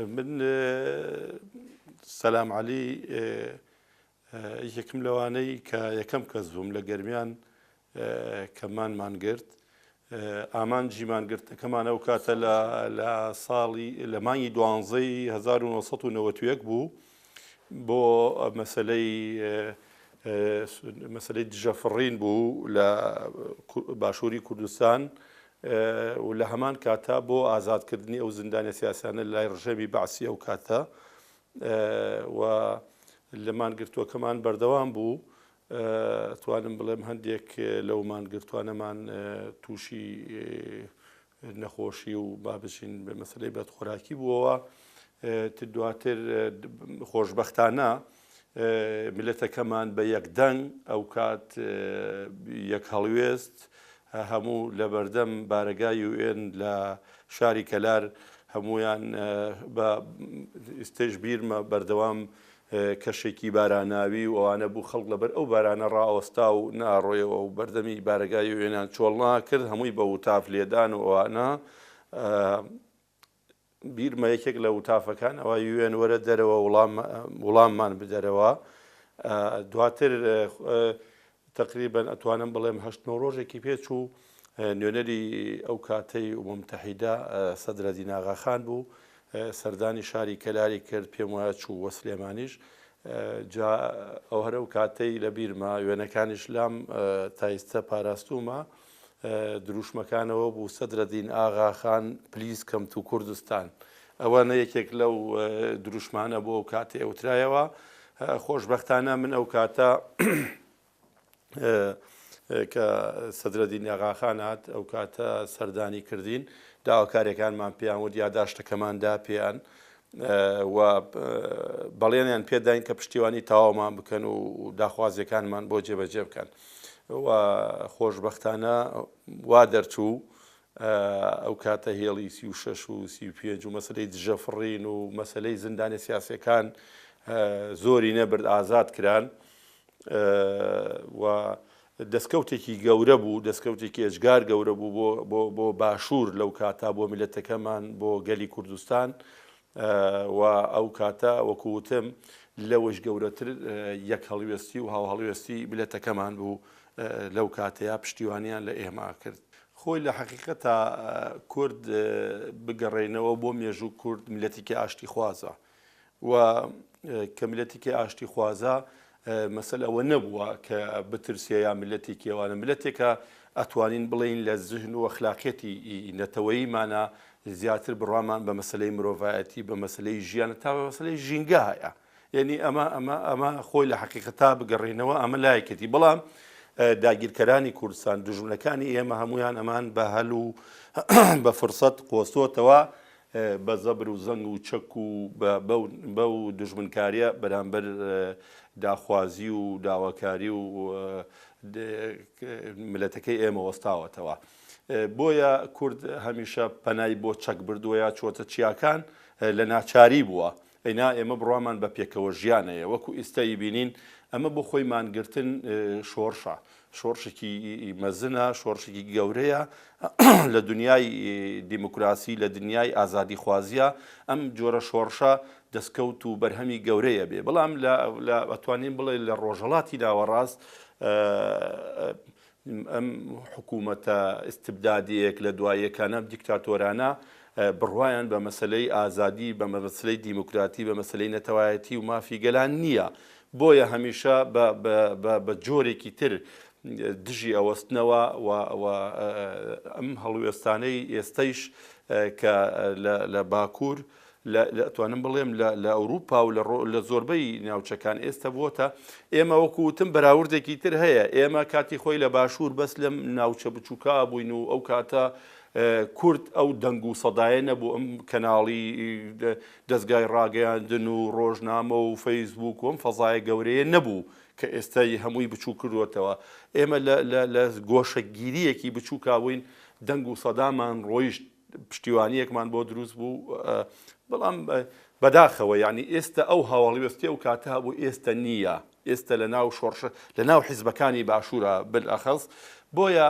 من سەلام عەلی یەکەم لەوانەی کە یەکەم کەس بووم لە گەرمیان کەمانمان گرت ئامانجی مانگرتەکەمان ئەو کاتە لە ساڵی لە مانگی 12ی 1991 بوو بۆ مەسەلەی دژەفڕین بوو لە باشووری کوردستان و لە هەمان کاتە بۆ ئازادکردنی ئەو زیندانە سیاسیانە لای ڕژەمی بەعسی ئەو کاتە و لە مانگرتووەکەمان بەردەوام بوو. توانم بڵێم هەندێک لەو مانگرتوانەمان تووشی نەخۆشی و بابژین بە مەسەلەی بەدخۆراکی بووەوە. دواتر خۆشبەختانە میلەتەکەمان بە یەکدەنگ ئەو کات یەک هەڵوێست هەموو لە بەردەم بارگای UN لە شاری کەلار هەمویان بە ئێستش بیرمە بەردەوام کەشێکی باراناوی و ئەوانە بوو خەڵک لەبەر ئەو بارانە ڕائوەستا و ناڕۆیەوە و بەردەمی بارگای وێنان چۆڵ ناکرد هەمووی بە وتاف لێدان و ئەوانە بیرمە یەکێک لە وتافەکان ئەوە UN وەرە دەرەوە وڵاممان بدەرەوە. دواتر تقریبا ئەتوانم بڵێم 8 ڕۆژێکی پێچوو نوێنەری ئەو کاتەی ئومەم متحیدە سەدرەدین ئاغاخان بوو سەردانی شاری کەلاری کرد پێم وایە چوو وە سلێمانیش جا ئەو هەرە و کاتەی لە بیرما وێنەکانیش لام تا ئێستا پاراستومە دروشمەکانەوە بوو سەدرەدین ئاغاخان پلیس کەمت و کوردستان ئەوانە یەکێک لەو دروشمانە بۆ ئەو کاتێ ئەوترایەوە. خۆشبەختانە من ئەو کاتە کە سەدرەدین ئاغاخان هات ئەو کاتە سەردانی کردین داواکاریەکانمان پێیان وت یاداشتەکەماندا پێیان و بەڵێنیان پێداین کە پشتیوانی تاوامان بکەن و داخوازیەکانمان بۆ جێبەجێ بکەن و خۆشبەختانە وا دەرچوو ئەو کاتە هێڵی 36 و 35 و مەسەلەی دژەفڕین و مەسەلەی زیندانە سیاسیەکان زۆری نەبرد ئازاد کران و دەستکەوتێکی گەورە بوو دەستکەوتێکی ئەجگار گەورە بوو بۆ باشوور لەو کاتا بۆ میلەتەکەمان بۆ گەلی کوردستان و ئەو کاتە وەکووتم لەوەش گەورەتر یەک هەڵوێستی و هاو هەڵوێستی میلەتەکەمان بوو لەو کاتەیە پشتیوانیان لە ئێمە کرد. خۆی لە حەقیقەتە کورد بگەڕێنەوە بۆ مێژوو کورد میلەتێکی ئاشتی خوازە و کە میلەتێکی ئاشتی خوازە مەسەل ئەوە نەبووە کە بترسێ یا میلەتێکی ئەوانە میلەتێکە ئەتوانین بڵین لە زژن و ئەخلاقیەتی نەتەوەییمانە زیاتر بڕوامان بە مەسەلەی مرۆڤایەتی بە مەسەلەی ژیانە تا بە مەسەلەی ژینگە هەیە یعنی ئەمە خۆی لە حەقیقەتا بگەڕێنەوە ئەمە لایەکەتی بەڵام داگیرکەرانی کوردستان دژمنەکانی ئێمە هەمویان ئەمان بە هەل و بە فرسەت قۆستۆتەوە بە زەبر و زەنگ و چەک و بەو دژمنکاریە بەرامبەر داخوازی و داواکاری و ملەتەکەی ئێمە وەستاوەتەوە. بۆیە کورد هەمیشە پەنای بۆ چەک بردووە یا چۆتە چیاکان لە ناچاری بووە ئەینا ئێمە بڕوامان بە پێکەوە ژیانەیە وەکو ئێستایی بینین ئەمە بۆ خۆی مانگرتن شۆڕشە شۆڕشێکی مەزنە شۆڕشێکی گەورەیە لە دنیای دیموکراسی لە دنیای ئازادی خوازیە ئەم جۆرە شۆڕشە دەستکەوت و بەرهەمی گەورەیە بێ بەڵام ئەتوانین بڵێ لە ڕۆژهەڵاتی داوەڕاست ئەم حکوومەتە ئیستبدادیەک لە دواییەکانە دیکتاتۆرانە بڕوایان بە مەسەلەی ئازادی بە مەسەلەی دیموکراتی بە مەسەلەی نەتەوایەتی و مافی گەلان نییە بۆیە هەمیشە بە جۆرێکی تر دژی ئەوەستنەوە و ئەم هەڵوێستانەی ئێستەیش کە لە باکوور ئەتوانم بڵێم لە ئەوروپا و لە زۆربەی ناوچەکان ئێستا بووتە ئێمە وەکووتم بەراوردێکی تر هەیە ئێمە کاتی خۆی لە باشوور بەس لەم ناوچە بچووکا بووین و ئەو کاتە کورد ئەو دەنگ و سەدایە نەبوو ئەم کەناڵی دەستگای ڕاگەیاندن و ڕۆژنامە و فەیسبووک و ئەم فەزایە گەورەیە نەبوو کە ئێستای هەمووی بچوو کردوەتەوە ئێمە لە گۆشەگیریەکی بچووکا بووین دەنگ و سەدامان ڕۆیشت پشتیوانیەکمان بۆ دروست بوو بەڵام بەداخەوە یعنی ئێستا ئەو هاوڵوێستی ئەو کاتە بوو ئێستا نییە ئێستا لە ناو شۆڕشە لە ناو حیزبەکانی باشوورە بەلاخەڵ بۆیە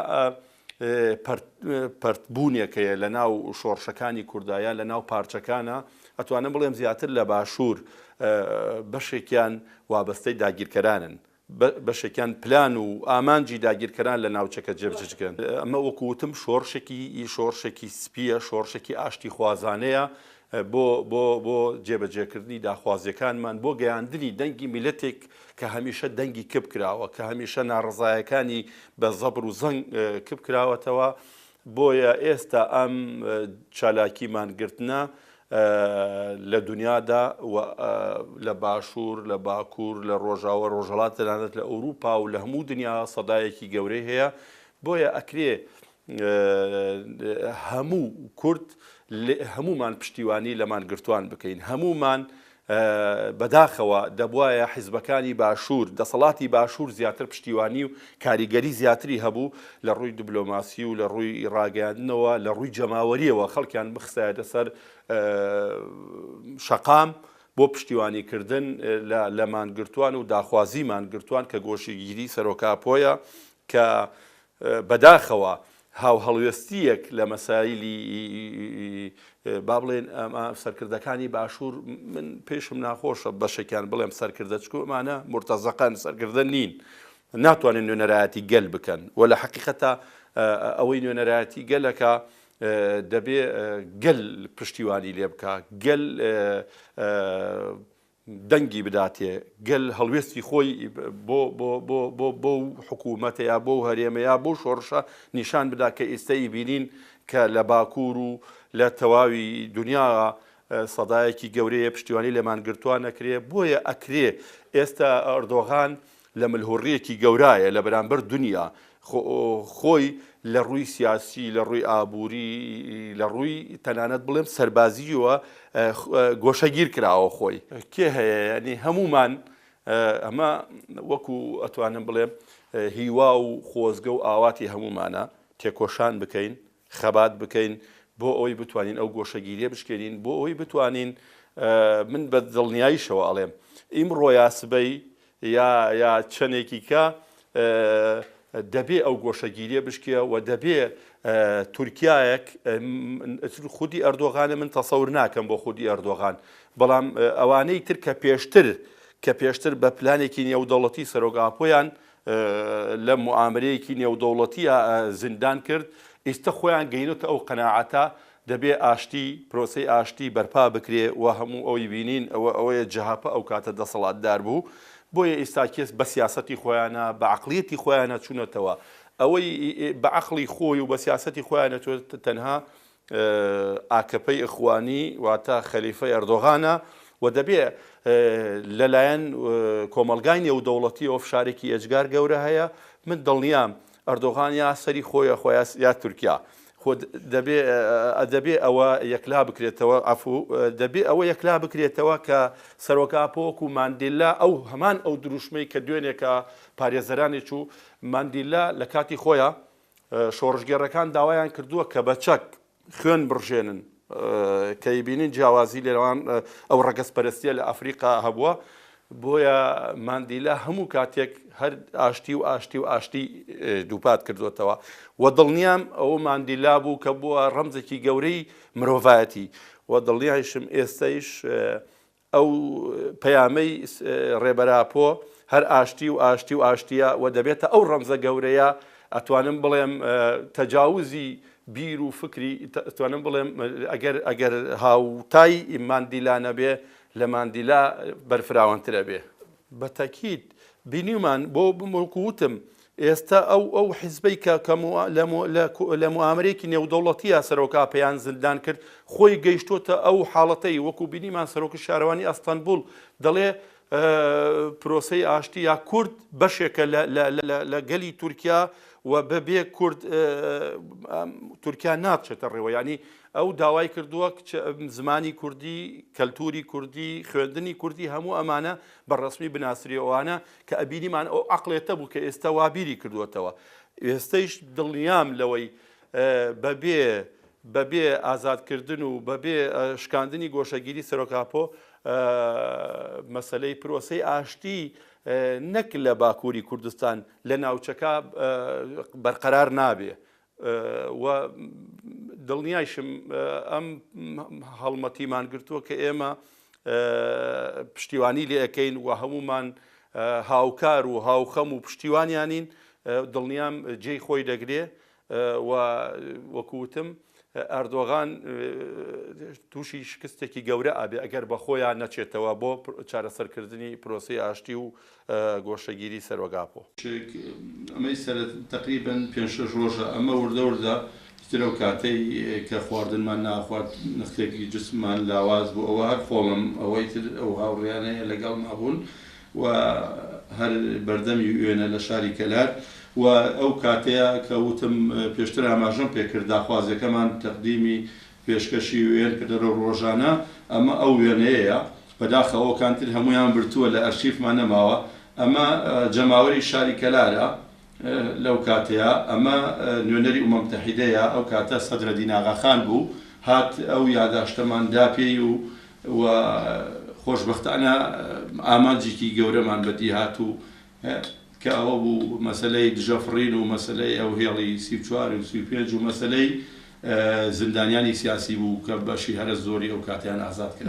پەرتبوونێکەیە لە ناو شۆڕشەکانی کوردایە لە ناو پارچەکانە ئەتوانم بڵێم زیاتر لە باشوور بەشێکیان وابەستەی داگیرکەرانن، بەشێکیان پلان و ئامانجی داگیرکەران لە ناوچەکە جێبجەکەن. ئەمە وەکوتم شۆڕشێکی سپیە، شۆڕشێکی ئاشتی خوازانەیە بۆ جێبەجێکردنی داخوازیەکانمان، بۆ گەیاندنی دەنگی میلەتێک کە هەمیشە دەنگی کپ کراوە، کە هەمیشە ناڕزایەکانی بە زەبر و زەنگ کپ کراوەتەوە. بۆیە ئێستا ئەم چالاکیمان گرتنە لە دنیادا لە باشوور، لە باکوور، لە ڕۆژاوە ڕۆژهەڵات تەنانەت لە ئەوروپا و لە هەموو دنیا سەدایەکی گەورەی هەیە. بۆیە ئەکرێ هەموو کورد هەمومان پشتیوانی لەمان گرتوان بکەین، هەمومان بەداخەوە دەبوایە حیزبەکانی باشوور، دەسەڵاتی باشوور زیاتر پشتیوانی و کاریگەری زیاتری هەبوو لە ڕووی دیبلۆماسی و لە ڕووی ڕاگەاندنەوە، لە ڕووی جەماوەریەوە خەڵکیان بخسایەتە سەر شەقام بۆ پشتیوانیکردن لەمان گرتوان و داخوازیمان گرتوان کە گۆشەگیری سەرۆکاپۆیە، کە بەداخەوە هاو هەڵوێستیەک لە مەسایلی با بڵێن سەرکردەکانی باشوور من پێشم ناخۆشە بەشێکیان بڵێم سەرکردە چکو ئەمانە مرتەزەقان سەرکردە نین، ناتوانین نوێنەرایەتی گەل بکەن، و لە حەقیقەتە ئەوەی نوێنەرایەتی گەلەکە دەبێ گەل پشتیوانی لێ بکە، گەل دەنگی بداتێ، گەل هەڵوێستی خۆی بۆ حکوومەتە یا بۆ هەرێمە یا بۆ شۆڕشە نیشان بدا کە ئێستای بینین کە لە باکوور و لە تەواوی دنیا سەدایەکی گەورەیە پشتیوانی لەمان گرتوان نەکرێ. بۆیە ئەکرێ ئێستا ئەردۆغان لە ملهوڕیەکی گەورایە لە بەرامبەر دنیا، خۆی لە ڕووی سیاسی، لە ڕووی ئابووری، لە ڕووی تەنانەت بڵێم سەربازیەوە گۆشەگیر کراوە خۆی. کێ هەیە؟ ینی هەمومان ئەمە وەکو ئەتوانم بڵێم هیوا و خۆزگە و ئاواتی هەمومانە تێکۆشان بکەین، خەبات بکەین بۆ ئەوەی بتوانین ئەو گۆشەگیریە بشکێنین، بۆ ئەوەی بتوانین من بە دڵنیاییشەوە ئەڵێم ئیمڕۆ یا سبەی یا چەندێکی کە دەبێ ئەو گۆشەگیریە بشکێ و دەبێ تورکیایەک خودی ئەردۆغانە من تەسەور ناکەم بۆ خودی ئەردۆغان، بەڵام ئەوانەی تر کە پێشتر بە پلانێکی نێودەوڵەتی سەرۆکاپۆیان لە موامرەیەکی نێودەوڵەتی زیندان کرد، ئێستا خۆیان گەینێتە ئەو قەناعەتە دەبێ ئاشتی پرۆسەی ئاشتی بەرپا بکرێ و هەموو ئەوی بینین ئەوەیە جەهاپە ئەو کاتە دەسەڵاتدار بوو. بۆیە ئێستا کێس بە سیاسەتی خۆیانە، بە عەقڵیەتی خۆیانە چوونەتەوە، ئەوەی بە عەقڵی خۆی و بە سیاسەتی خۆیانە تەنها ئاکەپەی ئەخوانی واتە خەلیفەی ئەردۆغانە و دەبێ لەلایەن کۆمەلگای نێودەوڵەتی ئەو فشارێکی ئەجگار گەورە هەیە. من دڵنیام ئەردۆغان یا سەری خۆیە یا تورکیا دەبێ ئەوە یەکلا بکرێتەوە، دەبێ ئەوە یەکلا بکرێتەوە کە سەرۆکاپۆوەک و ماندێلا ئەو هەمان ئەو دروشمەی کە دوێنێکە پارێزەرانێک و ماندێلا لە کاتی خۆیە شۆڕژگێڕەکان داوایان کردووە کە بە چەک خوێن بڕژێنن، کەی بینین جیاوازی لێوان ئەو ڕەگەزپەرستیە لە ئەفریقا هەبووە. بۆیە ماندێلا هەموو کاتێک هەر ئاشتی دووپات کردوێتەوە و دڵنیام ئەوە ماندێلا بوو کە بووە ڕەمزێکی گەورەی مرۆڤایەتی و دڵنیایشم ئێستایش ئەو پەیامەی ڕێبەراپۆ هەر ئاشتیە و دەبێتە ئەو ڕەمزە گەورەیە. ئەتوانم بڵێم تەجاوزی بیر و فکری ئەتوانم بڵێم ئەگەر هاوتای ماندێلا نەبێ لە ماندێلا بەرفراوانترە بێ. بە تەکید بینیمان بۆ بموکوتم ئێستا ئەو حیزبەی کە لە موامرەیەکی نێودەوڵەتیە سەرۆکا پێیان زیندان کرد، خۆی گەیشتۆتە ئەو حاڵەتەی وەکو بینیمان سەرۆکی شارەوانی ئەستانبول دەڵێ پرۆسەی ئاشتی یا کورد بەشێکە لە گەلی تورکیا و بەبێ کورد تورکیا ناچێتە ڕێوە. ینی ئەو داوای کردووە زمانی کوردی، کەلتوری کوردی، خوێندنی کوردی هەموو ئەمانە بەڕەسمی بناسریەوانە کە ئەبینیمان ئەو عەقڵێتە بوو کە ئێستا وابیری کردووەتەوە. ئێستەیش دڵنیام لەوەی بەبێ ئازادکردن و بەبێ شکاندنی گۆشەگیری سەرۆکاپۆ مەسەلەی پرۆسەی ئاشتی نەک لە باکووری کوردستان لە ناوچەکە بەرقەرار نابێ. و دڵنیایشم ئەم هەڵمەتیمان گرتووە کە ئێمە پشتیوانی لێ ئەەکەین و هەمومان هاوکار و هاوخەم و پشتیوانیانین دڵنیام جێی خۆی دەگرێ و وەکوتم ئەردۆغان تووشی شکستێکی گەورە ئابێ ئەگەر بە خۆیان نەچێتەوە بۆ چارەسەرکردنی پرۆسی ئاشتی و گۆشەگیری سەرۆگاپۆ ئەمەی تقریبن 5-6 ڕۆژە ئەمە وردە ترە و کاتەی کە خواردنمان ناخوارد نختێکی جسممان لاواز بوو ئەوە هەر خۆمم ئەوەی تر ئەو هاوڕێیانەیە لەگەڵ مابوون و هەر بەردەمی وێنە لە شاری کەلار و ئەو کاتەیە کە وتم پێشتر ئاماژەم پێکرد داخوازیەکەمان تەقدیمی پێشکەشی وێن کردەوە ڕۆژانە ئەمە ئەو وێنەیە بەداخەوە کانتر هەمویان برتووە لە ئەرشیفمان نەماوە ئەمە جەماوەری شاری کەلارە لەو کاتەیە ئەمە نوێنەری ئومەم متحیدەیە ئەو کاتە سەدرەدین ئاغاخان بوو هات ئەو یاداشتەمان داپێی و خۆشبەختانە ئامانجێکی گەورەمان بەدی هات و کە ئەوە بوو مەسلەی دژەفڕین و مەسلەی ئەو هێڵی 34 و 35 و مەسلەی زندانیانی سیاسی بوو کە بەشی هەرە زۆری ئەو کاتیان ئازاد کرد.